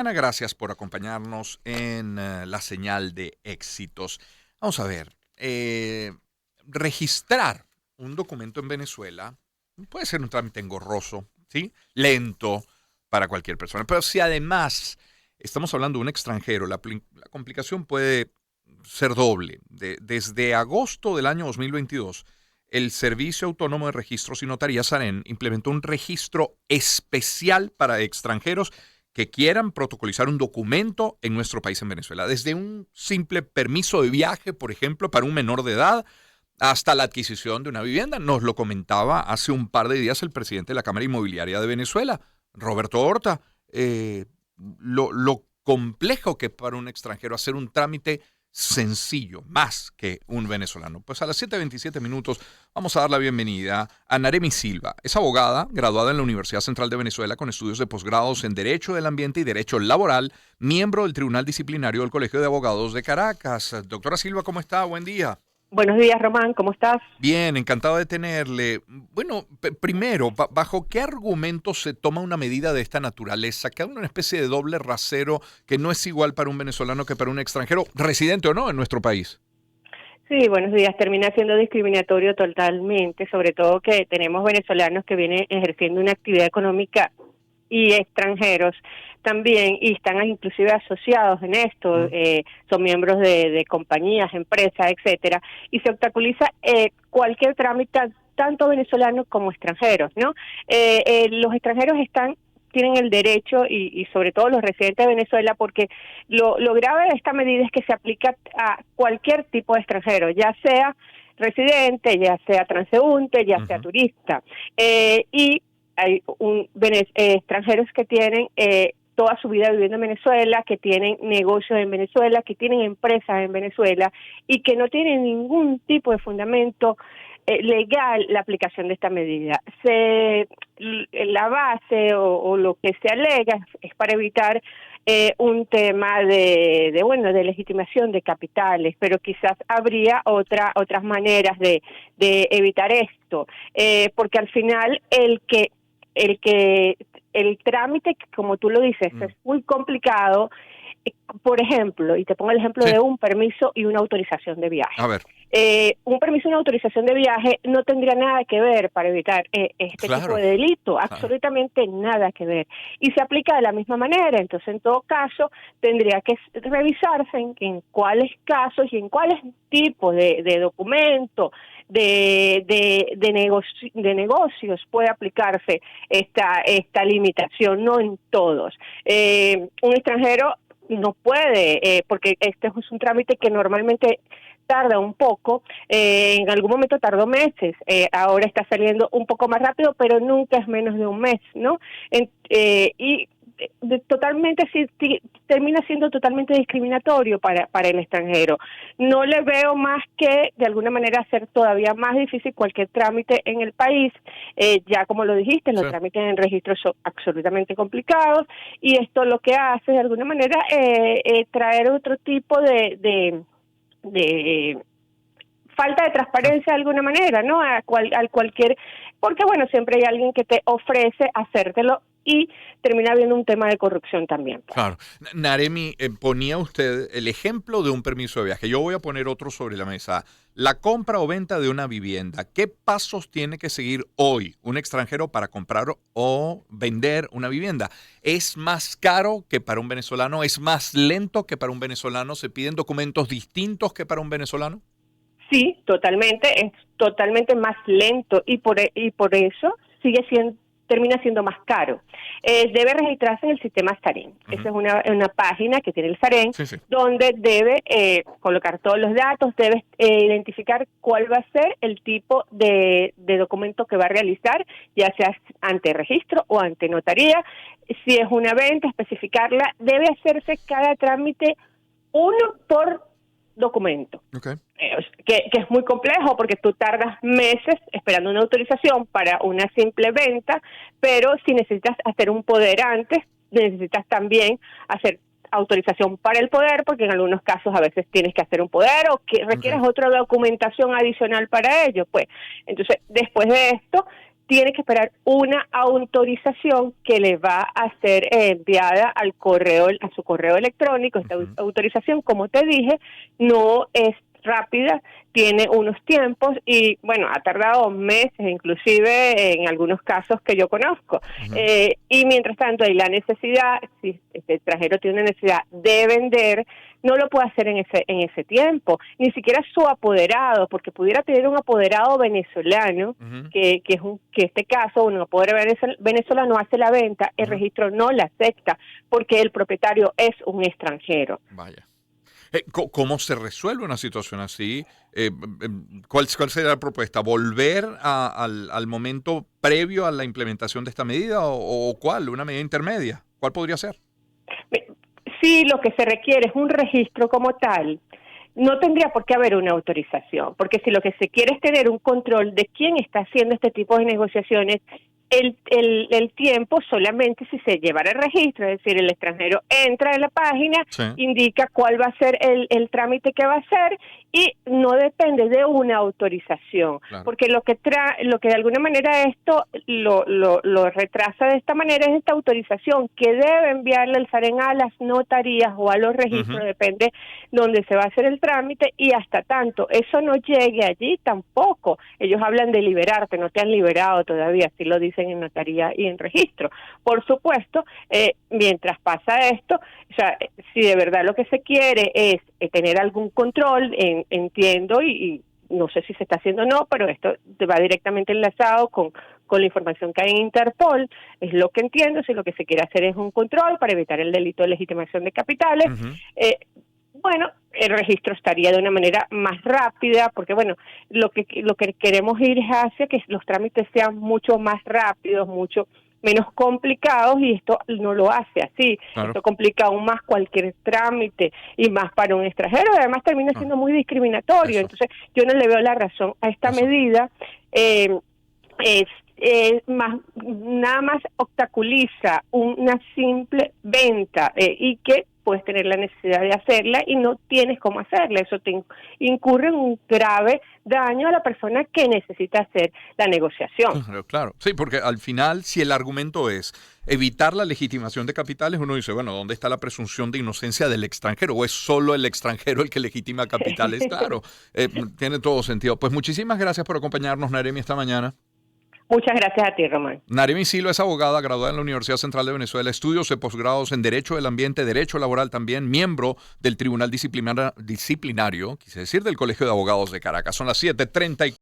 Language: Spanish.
Ana, gracias por acompañarnos en la señal de éxitos. Vamos a ver, registrar un documento en Venezuela puede ser un trámite engorroso, ¿sí? Lento para cualquier persona. Pero si además estamos hablando de un extranjero, la complicación puede ser doble. Desde agosto del año 2022, el Servicio Autónomo de Registros y Notarías, SAREN, implementó un registro especial para extranjeros que quieran protocolizar un documento en nuestro país en Venezuela. Desde un simple permiso de viaje, por ejemplo, para un menor de edad, hasta la adquisición de una vivienda. Nos lo comentaba hace un par de días el presidente de la Cámara Inmobiliaria de Venezuela, Roberto Horta. Lo complejo que es para un extranjero hacer un trámite sencillo, más que un venezolano. Pues a las 7:27 vamos a dar la bienvenida a Naremi Silva. Es abogada, graduada en la Universidad Central de Venezuela con estudios de posgrados en Derecho del Ambiente y Derecho Laboral, miembro del Tribunal Disciplinario del Colegio de Abogados de Caracas. Doctora Silva, ¿cómo está? Buen día. Buenos días, Román, ¿cómo estás? Bien, encantado de tenerle. Bueno, primero, ¿bajo qué argumento se toma una medida de esta naturaleza, que hay una especie de doble rasero que no es igual para un venezolano que para un extranjero, residente o no, en nuestro país? Sí, buenos días. Termina siendo discriminatorio totalmente, sobre todo que tenemos venezolanos que vienen ejerciendo una actividad económica y extranjeros también, y están inclusive asociados en esto, Mm. son miembros de compañías, empresas, etcétera, y se obstaculiza cualquier trámite, tanto venezolanos como extranjeros, ¿no? Los extranjeros tienen el derecho, y sobre todo los residentes de Venezuela, porque lo grave de esta medida es que se aplica a cualquier tipo de extranjero, ya sea residente, ya sea transeúnte, ya sea Ujú. turista, y hay extranjeros que tienen toda su vida viviendo en Venezuela, que tienen negocios en Venezuela, que tienen empresas en Venezuela y que no tienen ningún tipo de fundamento legal la aplicación de esta medida. La base o lo que se alega es para evitar un tema de legitimación de capitales, pero quizás habría otras maneras de evitar esto, porque al final el que el trámite, como tú lo dices, Mm. es muy complicado. Por ejemplo, y te pongo el ejemplo Sí, de un permiso y una autorización de a viaje. ver, Un permiso y una autorización de viaje no tendría nada que ver para evitar este tipo claro, de delito, claro. absolutamente nada que ver. Y se aplica de la misma manera, entonces en todo caso tendría que revisarse en cuáles casos y en cuáles tipos de documentos, de negocios puede aplicarse esta limitación, no en todos. Un extranjero no puede, porque este es un trámite que normalmente tarda un poco, en algún momento tardó meses, ahora está saliendo un poco más rápido, pero nunca es menos de un mes, ¿no? Y totalmente termina siendo totalmente discriminatorio para el extranjero. No le veo más que de alguna manera hacer todavía más difícil cualquier trámite en el país. Ya como lo dijiste, Sí. los trámites en registro son absolutamente complicados, y esto lo que hace de alguna manera traer otro tipo de falta de Sí. transparencia de alguna manera, ¿no? Al cualquier, porque bueno, siempre hay alguien que te ofrece hacértelo y termina habiendo un tema de corrupción también, pues. Claro. Naremi, ponía usted el ejemplo de un permiso de viaje. Yo voy a poner otro sobre la mesa. La compra o venta de una vivienda. ¿Qué pasos tiene que seguir hoy un extranjero para comprar o vender una vivienda? ¿Es más caro que para un venezolano? ¿Es más lento que para un venezolano? ¿Se piden documentos distintos que para un venezolano? Sí, totalmente, es totalmente más lento, y por eso termina siendo más caro. Debe registrarse en el sistema SAREN. Esa Ujú. es una página que tiene el SAREN, Sí, sí. donde debe colocar todos los datos, debe identificar cuál va a ser el tipo de documento que va a realizar, ya sea ante registro o ante notaría. Si es una venta, especificarla. Debe hacerse cada trámite uno por documento, Ok. que es muy complejo porque tú tardas meses esperando una autorización para una simple venta, pero si necesitas hacer un poder antes, necesitas también hacer autorización para el poder, porque en algunos casos a veces tienes que hacer un poder o que Ok. requieres otra documentación adicional para ello, pues. Entonces, después de esto, tiene que esperar una autorización que le va a ser enviada al correo, a su correo electrónico. Esta autorización, como te dije, no es rápida, tiene unos tiempos y, bueno, ha tardado meses, inclusive en algunos casos que yo conozco. Y mientras tanto hay la necesidad, si este extranjero tiene una necesidad de vender, no lo puede hacer en ese tiempo, ni siquiera su apoderado, porque pudiera tener un apoderado venezolano, que este caso, un apoderado venezolano hace la venta, el registro no la acepta, porque el propietario es un extranjero. Vaya. ¿Cómo se resuelve una situación así? ¿Cuál sería la propuesta? ¿Volver al momento previo a la implementación de esta medida o cuál? ¿Una medida intermedia? ¿Cuál podría ser? Sí, lo que se requiere es un registro como tal. No tendría por qué haber una autorización, porque si lo que se quiere es tener un control de quién está haciendo este tipo de negociaciones, el tiempo solamente si se llevara el registro, es decir, el extranjero entra en la página, indica cuál va a ser el trámite que va a hacer y no depende de una autorización, porque lo que de alguna manera esto lo retrasa de esta manera es esta autorización que debe enviarle el SAREN a las notarías o a los registros, depende donde se va a hacer el trámite, y hasta tanto eso no llegue allí tampoco. Ellos hablan de liberarte, no te han liberado todavía, así lo dicen en notaría y en registro. Por supuesto, mientras pasa esto, o sea, si de verdad lo que se quiere es tener algún control, entiendo y no sé si se está haciendo o no, pero esto va directamente enlazado con la información que hay en Interpol, es lo que entiendo, si lo que se quiere hacer es un control para evitar el delito de legitimación de capitales. Bueno, el registro estaría de una manera más rápida, porque bueno, lo que queremos ir es hacia que los trámites sean mucho más rápidos, mucho menos complicados, y esto no lo hace así. Esto complica aún más cualquier trámite, y más para un extranjero, y además termina siendo muy discriminatorio. Entonces yo no le veo la razón a esta medida. Nada más obstaculiza una simple venta, y que puedes tener la necesidad de hacerla y no tienes cómo hacerla. Eso te incurre en un grave daño a la persona que necesita hacer la negociación. Claro, sí, porque al final, si el argumento es evitar la legitimación de capitales, uno dice, bueno, ¿dónde está la presunción de inocencia del extranjero? ¿O es solo el extranjero el que legitima capitales? Claro, tiene todo sentido. Pues muchísimas gracias por acompañarnos, Naremi, esta mañana. Muchas gracias a ti, Román. Naremi Silva es abogada, graduada en la Universidad Central de Venezuela, estudios de posgrados en Derecho del Ambiente, Derecho Laboral también, miembro del Tribunal Disciplinario, quise decir, del Colegio de Abogados de Caracas. Son las 7:30.